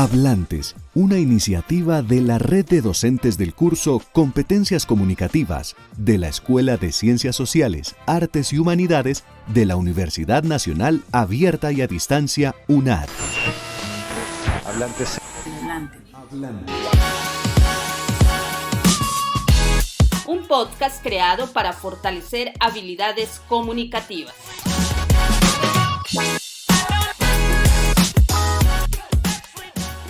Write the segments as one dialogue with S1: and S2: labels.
S1: Hablantes, una iniciativa de la red de docentes del curso Competencias Comunicativas de la Escuela de Ciencias Sociales, Artes y Humanidades de la Universidad Nacional Abierta y a Distancia, UNAD.
S2: Hablantes.
S3: Un podcast creado para fortalecer habilidades comunicativas.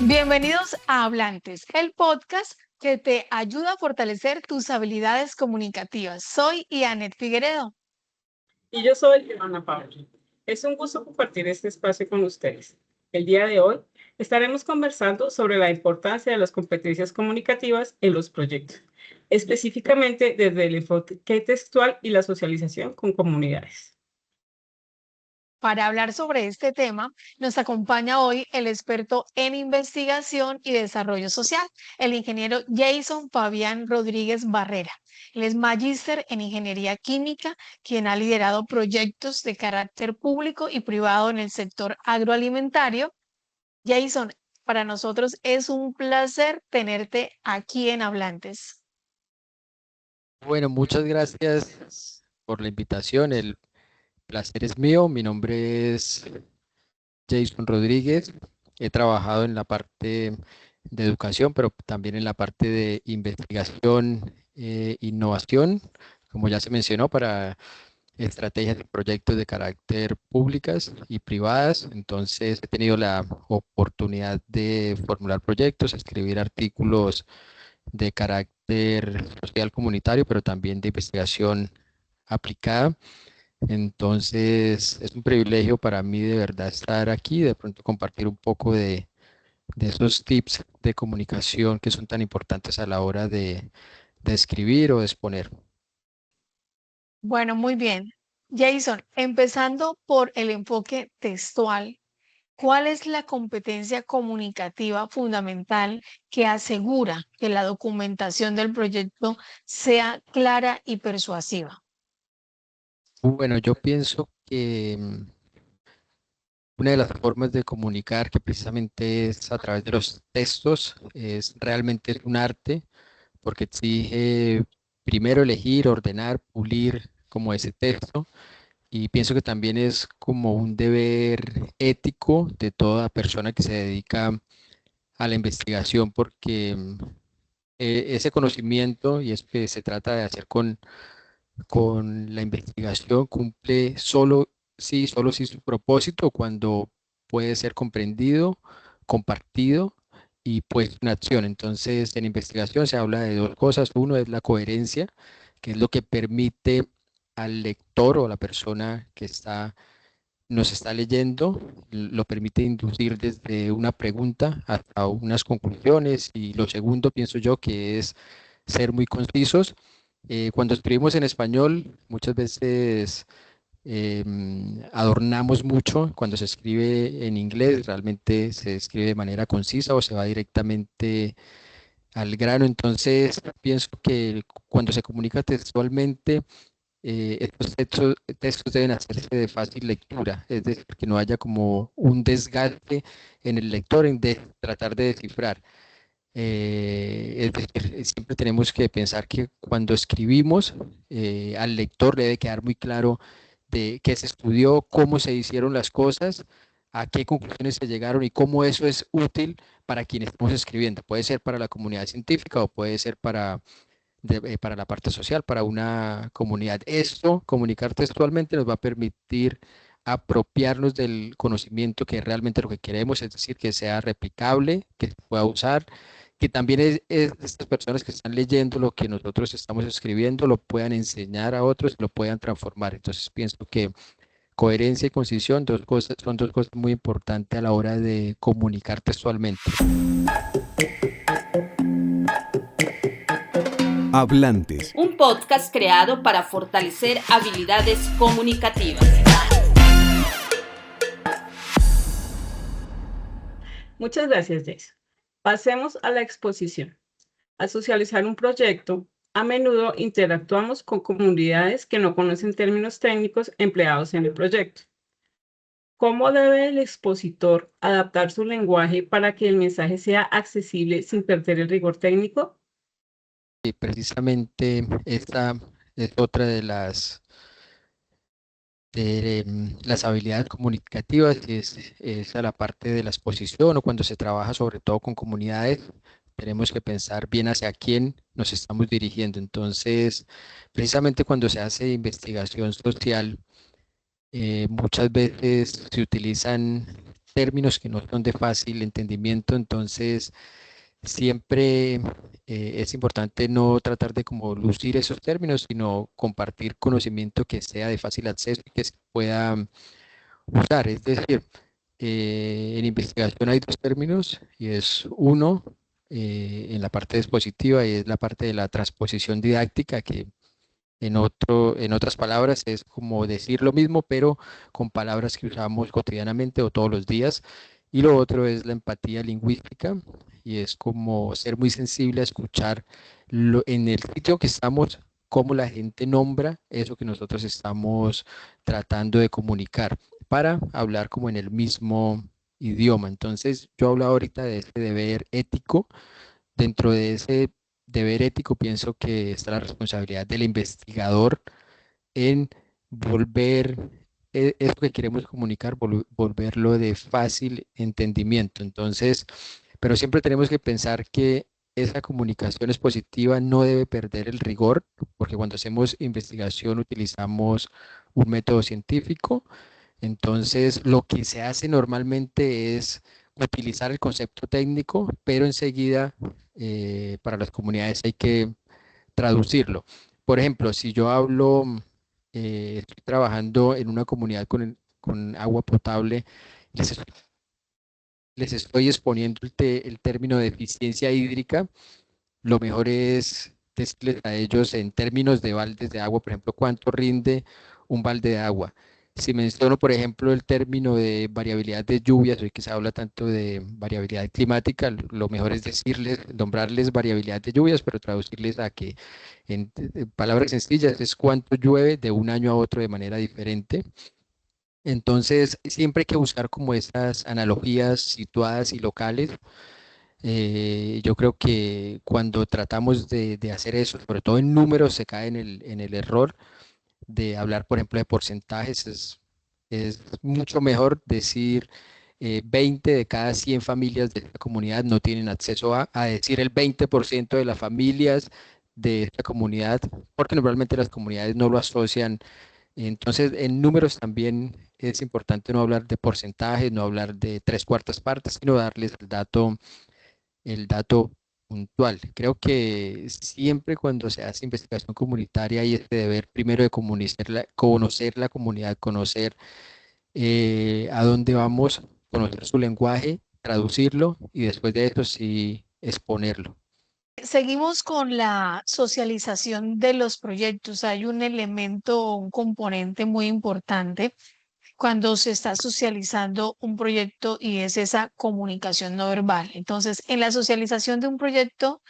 S4: Bienvenidos a Hablantes, el podcast que te ayuda a fortalecer tus habilidades comunicativas. Soy Ianet Figueredo.
S5: Y yo soy Ivana Pablo. Es un gusto compartir este espacio con ustedes. El día de hoy estaremos conversando sobre la importancia de las competencias comunicativas en los proyectos, específicamente desde el enfoque textual y la socialización con comunidades.
S4: Para hablar sobre este tema, nos acompaña hoy el experto en investigación y desarrollo social, el ingeniero Jason Fabián Rodríguez Barrera. Él es magíster en ingeniería química, quien ha liderado proyectos de carácter público y privado en el sector agroalimentario. Jason, para nosotros es un placer tenerte aquí en Hablantes.
S6: Bueno, muchas gracias por la invitación. El placer es mío. Mi nombre es Jason Rodríguez. He trabajado en la parte de educación, pero también en la parte de investigación, innovación, como ya se mencionó, para estrategias y proyectos de carácter públicas y privadas. Entonces, he tenido la oportunidad de formular proyectos, escribir artículos de carácter social comunitario, pero también de investigación aplicada. Entonces, es un privilegio para mí de verdad estar aquí, de pronto compartir un poco de esos tips de comunicación que son tan importantes a la hora de escribir o de exponer.
S4: Bueno, muy bien. Jason, empezando por el enfoque textual, ¿cuál es la competencia comunicativa fundamental que asegura que la documentación del proyecto sea clara y persuasiva?
S6: Bueno, yo pienso que una de las formas de comunicar que precisamente es a través de los textos es realmente un arte porque exige primero elegir, ordenar, pulir como ese texto y pienso que también es como un deber ético de toda persona que se dedica a la investigación porque ese conocimiento y es que se trata de hacer con la investigación cumple solo si su propósito cuando puede ser comprendido, compartido y puesto en acción. Entonces, en investigación se habla de dos cosas. Uno es la coherencia, que es lo que permite al lector o a la persona que nos está leyendo, lo permite inducir desde una pregunta hasta unas conclusiones. Y lo segundo, pienso yo, que es ser muy concisos. Cuando escribimos en español, muchas veces adornamos mucho. Cuando se escribe en inglés, realmente se escribe de manera concisa o se va directamente al grano. Entonces, pienso que cuando se comunica textualmente, estos textos deben hacerse de fácil lectura, es decir, que no haya como un desgaste en el lector en tratar de descifrar. Es decir, siempre tenemos que pensar que cuando escribimos, al lector le debe quedar muy claro de qué se estudió, cómo se hicieron las cosas, a qué conclusiones se llegaron y cómo eso es útil para quienes estamos escribiendo. Puede ser para la comunidad científica o puede ser para la parte social, para una comunidad. Esto, comunicar textualmente, nos va a permitir apropiarnos del conocimiento que realmente lo que queremos, es decir, que sea replicable, que se pueda usar, que también estas personas que están leyendo lo que nosotros estamos escribiendo lo puedan enseñar a otros, lo puedan transformar. Entonces pienso que coherencia y concisión son dos cosas muy importantes a la hora de comunicar textualmente.
S1: Hablantes.
S3: Un podcast creado para fortalecer habilidades comunicativas.
S5: Muchas gracias, Jason. Pasemos a la exposición. Al socializar un proyecto, a menudo interactuamos con comunidades que no conocen términos técnicos empleados en el proyecto. ¿Cómo debe el expositor adaptar su lenguaje para que el mensaje sea accesible sin perder el rigor técnico?
S6: Y precisamente esta es otra de las habilidades comunicativas, y es a la parte de la exposición o cuando se trabaja sobre todo con comunidades, tenemos que pensar bien hacia quién nos estamos dirigiendo. Entonces, precisamente cuando se hace investigación social, muchas veces se utilizan términos que no son de fácil entendimiento, entonces siempre es importante no tratar de como lucir esos términos, sino compartir conocimiento que sea de fácil acceso y que se pueda usar. Es decir, en investigación hay dos términos y es uno en la parte dispositiva y es la parte de la transposición didáctica, que en otras palabras es como decir lo mismo, pero con palabras que usamos cotidianamente o todos los días. Y lo otro es la empatía lingüística y es como ser muy sensible a escuchar en el sitio que estamos, cómo la gente nombra eso que nosotros estamos tratando de comunicar para hablar como en el mismo idioma. Entonces, yo hablaba ahorita de ese deber ético. Dentro de ese deber ético pienso que está la responsabilidad del investigador en volver eso que queremos comunicar, volverlo de fácil entendimiento. Entonces, pero siempre tenemos que pensar que esa comunicación expositiva no debe perder el rigor, porque cuando hacemos investigación utilizamos un método científico. Entonces, lo que se hace normalmente es utilizar el concepto técnico, pero enseguida para las comunidades hay que traducirlo. Por ejemplo, si yo hablo, estoy trabajando en una comunidad con agua potable, les estoy, les estoy exponiendo el término de eficiencia hídrica, lo mejor es decirles a ellos en términos de baldes de agua, por ejemplo, cuánto rinde un balde de agua. Si menciono, por ejemplo, el término de variabilidad de lluvias, hoy que se habla tanto de variabilidad climática, lo mejor es decirles, nombrarles variabilidad de lluvias, pero traducirles a que en palabras sencillas es cuánto llueve de un año a otro de manera diferente. Entonces, siempre hay que buscar como esas analogías situadas y locales. Yo creo que cuando tratamos de hacer eso, sobre todo en números, se cae en el error de hablar, por ejemplo, de porcentajes. Es mucho mejor decir 20 de cada 100 familias de esta comunidad no tienen acceso a decir el 20% de las familias de esta comunidad, porque normalmente las comunidades no lo asocian. Entonces, en números también es importante no hablar de porcentajes, no hablar de tres cuartas partes, sino darles el dato puntual. Creo que siempre cuando se hace investigación comunitaria hay este deber primero de conocer la comunidad, conocer a dónde vamos, conocer su lenguaje, traducirlo y después de eso sí exponerlo.
S4: Seguimos con la socialización de los proyectos. Hay un elemento, un componente muy importante cuando se está socializando un proyecto y es esa comunicación no verbal. Entonces, en la socialización de un proyecto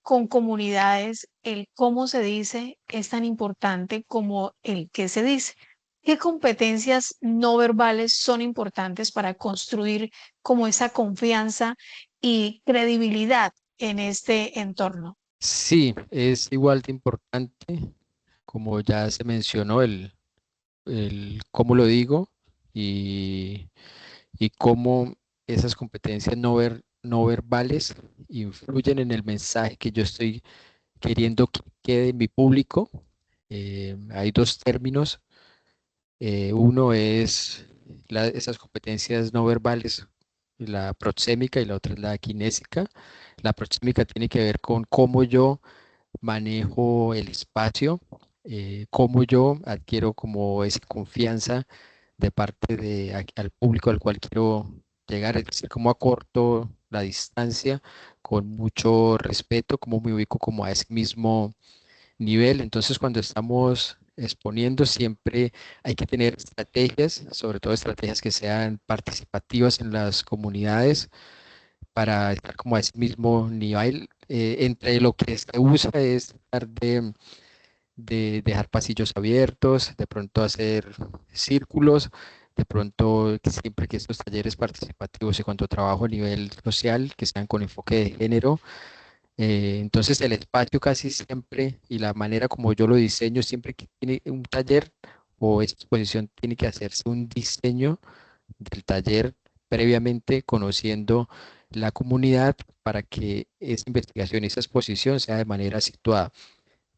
S4: con comunidades, el cómo se dice es tan importante como el qué se dice. ¿Qué competencias no verbales son importantes para construir como esa confianza y credibilidad en este entorno?
S6: Sí, es igual de importante, como ya se mencionó, el cómo lo digo y, y cómo esas competencias no verbales influyen en el mensaje que yo estoy queriendo que quede en mi público. Hay dos términos. Uno es esas competencias no verbales, la proxémica y la otra es la kinésica. La proxémica tiene que ver con cómo yo manejo el espacio, cómo yo adquiero como esa confianza de parte al público al cual quiero llegar, es decir, cómo acorto la distancia con mucho respeto, cómo me ubico como a ese mismo nivel. Entonces, cuando estamos exponiendo, siempre hay que tener estrategias, sobre todo estrategias que sean participativas en las comunidades para estar como a ese mismo nivel. Entre lo que se usa es tratar de dejar pasillos abiertos, de pronto hacer círculos, de pronto que siempre que estos talleres participativos y cuando trabajo a nivel social, que sean con enfoque de género, entonces el espacio casi siempre y la manera como yo lo diseño, siempre que tiene un taller o exposición, tiene que hacerse un diseño del taller previamente conociendo la comunidad para que esa investigación y esa exposición sea de manera situada.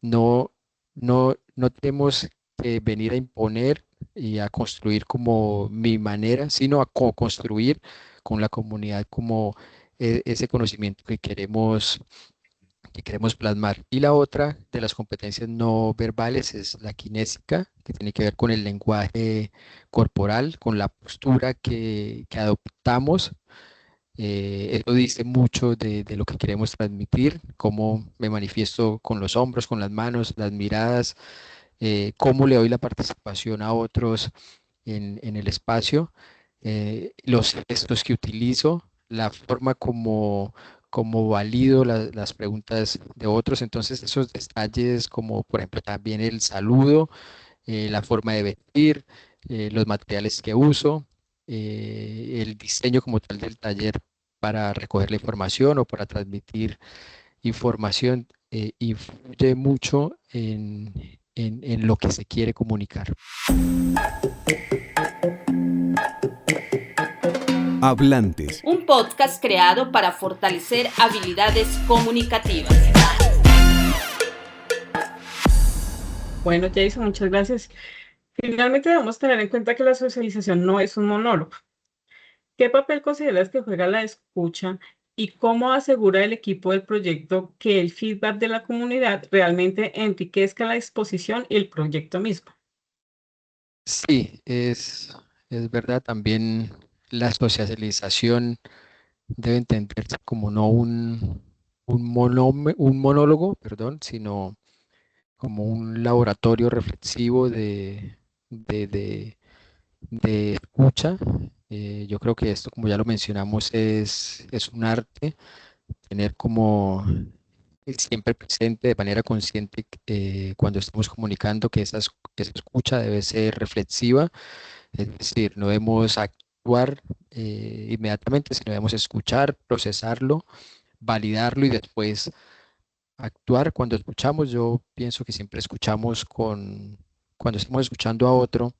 S6: No, no tenemos que venir a imponer y a construir como mi manera, sino a co-construir con la comunidad como ese conocimiento que queremos plasmar. Y la otra de las competencias no verbales es la kinésica, que tiene que ver con el lenguaje corporal, con la postura que adoptamos. Eso dice mucho de lo que queremos transmitir, cómo me manifiesto con los hombros, con las manos, las miradas, cómo le doy la participación a otros en el espacio, los gestos que utilizo, la forma como valido las preguntas de otros. Entonces, esos detalles como, por ejemplo, también el saludo, la forma de vestir, los materiales que uso, el diseño como tal del taller para recoger la información o para transmitir información, influye mucho en lo que se quiere comunicar.
S1: Hablantes.
S3: Un podcast creado para fortalecer habilidades comunicativas.
S5: Bueno, Jason, muchas gracias. Finalmente debemos tener en cuenta que la socialización no es un monólogo. ¿Qué papel consideras que juega la escucha y cómo asegura el equipo del proyecto que el feedback de la comunidad realmente enriquezca la exposición y el proyecto mismo?
S6: Sí, es verdad, también la socialización debe entenderse como no un monólogo, perdón, sino como un laboratorio reflexivo de escucha. Yo creo que esto, como ya lo mencionamos, es un arte, tener como siempre presente de manera consciente cuando estamos comunicando que esa escucha debe ser reflexiva, es decir, no debemos actuar inmediatamente, sino debemos escuchar, procesarlo, validarlo y después actuar. Cuando escuchamos, yo pienso que siempre escuchamos cuando estamos escuchando a otro,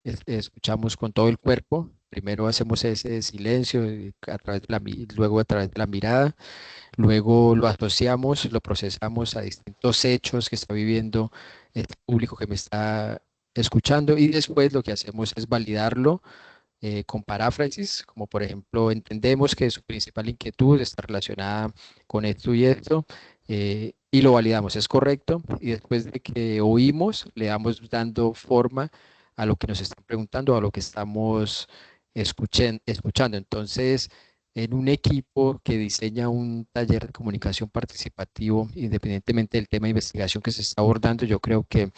S6: escuchamos con todo el cuerpo. Primero hacemos ese silencio a través de luego a través de la mirada, luego lo asociamos, lo procesamos a distintos hechos que está viviendo el público que me está escuchando y después lo que hacemos es validarlo con paráfrasis, como por ejemplo, entendemos que su principal inquietud está relacionada con esto y esto, y lo validamos, es correcto, y después de que oímos, le damos dando forma a lo que nos están preguntando, a lo que estamos escuchando. Entonces, en un equipo que diseña un taller de comunicación participativo, independientemente del tema de investigación que se está abordando, yo creo que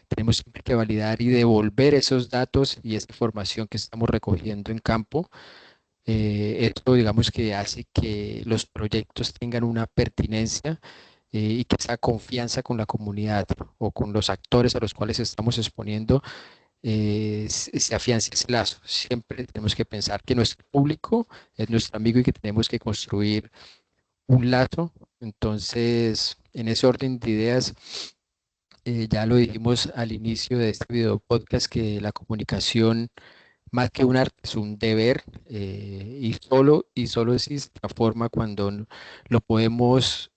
S6: tenemos siempre que validar y devolver esos datos y esa información que estamos recogiendo en campo. Esto, digamos, que hace que los proyectos tengan una pertinencia y que esa confianza con la comunidad o con los actores a los cuales estamos exponiendo se afiance ese lazo. Siempre tenemos que pensar que nuestro público es nuestro amigo y que tenemos que construir un lazo. Entonces, en ese orden de ideas, ya lo dijimos al inicio de este video podcast que la comunicación, más que un arte, es un deber, y solo existe la forma cuando lo podemos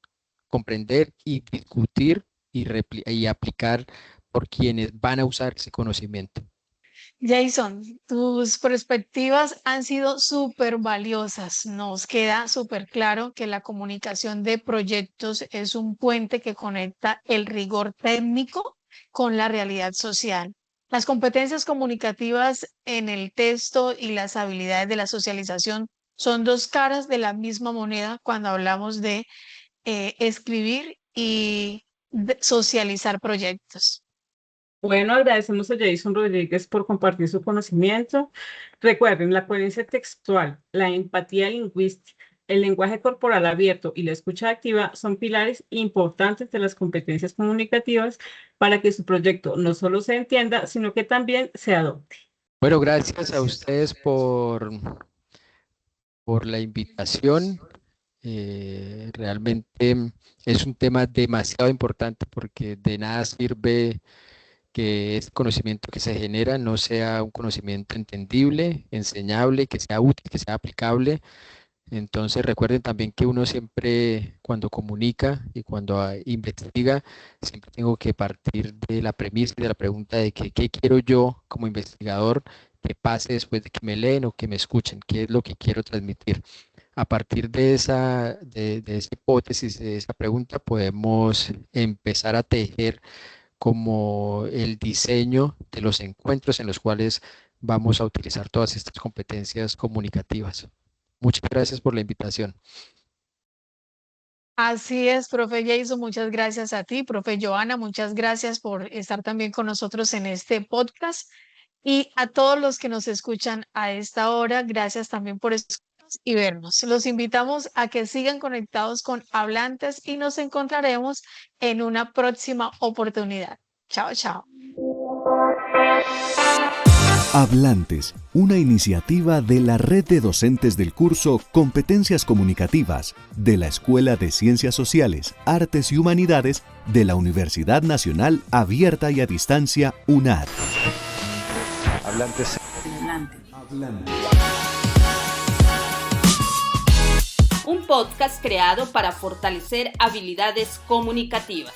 S6: comprender y discutir y aplicar por quienes van a usar ese conocimiento.
S4: Jason, tus perspectivas han sido súper valiosas. Nos queda súper claro que la comunicación de proyectos es un puente que conecta el rigor técnico con la realidad social. Las competencias comunicativas en el texto y las habilidades de la socialización son dos caras de la misma moneda cuando hablamos de escribir y de socializar proyectos.
S5: Bueno, agradecemos a Jason Rodríguez por compartir su conocimiento. Recuerden, la coherencia textual, la empatía lingüística, el lenguaje corporal abierto y la escucha activa son pilares importantes de las competencias comunicativas para que su proyecto no solo se entienda, sino que también se adopte.
S6: Bueno, gracias a ustedes por la invitación. Realmente es un tema demasiado importante porque de nada sirve que este conocimiento que se genera no sea un conocimiento entendible, enseñable, que sea útil, que sea aplicable. Entonces recuerden también que uno siempre cuando comunica y cuando investiga, siempre tengo que partir de la premisa y de la pregunta de que qué quiero yo como investigador que pase después de que me leen o que me escuchen, qué es lo que quiero transmitir. A partir de esa hipótesis, de esa pregunta, podemos empezar a tejer como el diseño de los encuentros en los cuales vamos a utilizar todas estas competencias comunicativas. Muchas gracias por la invitación.
S4: Así es, profe Jason, muchas gracias a ti, profe Joana, muchas gracias por estar también con nosotros en este podcast y a todos los que nos escuchan a esta hora, gracias también por escucharnos y vernos. Los invitamos a que sigan conectados con Hablantes y nos encontraremos en una próxima oportunidad. Chao, chao.
S1: Hablantes, una iniciativa de la Red de Docentes del curso Competencias Comunicativas de la Escuela de Ciencias Sociales, Artes y Humanidades de la Universidad Nacional Abierta y a Distancia, UNAD.
S2: Hablantes.
S3: Un podcast creado para fortalecer habilidades comunicativas.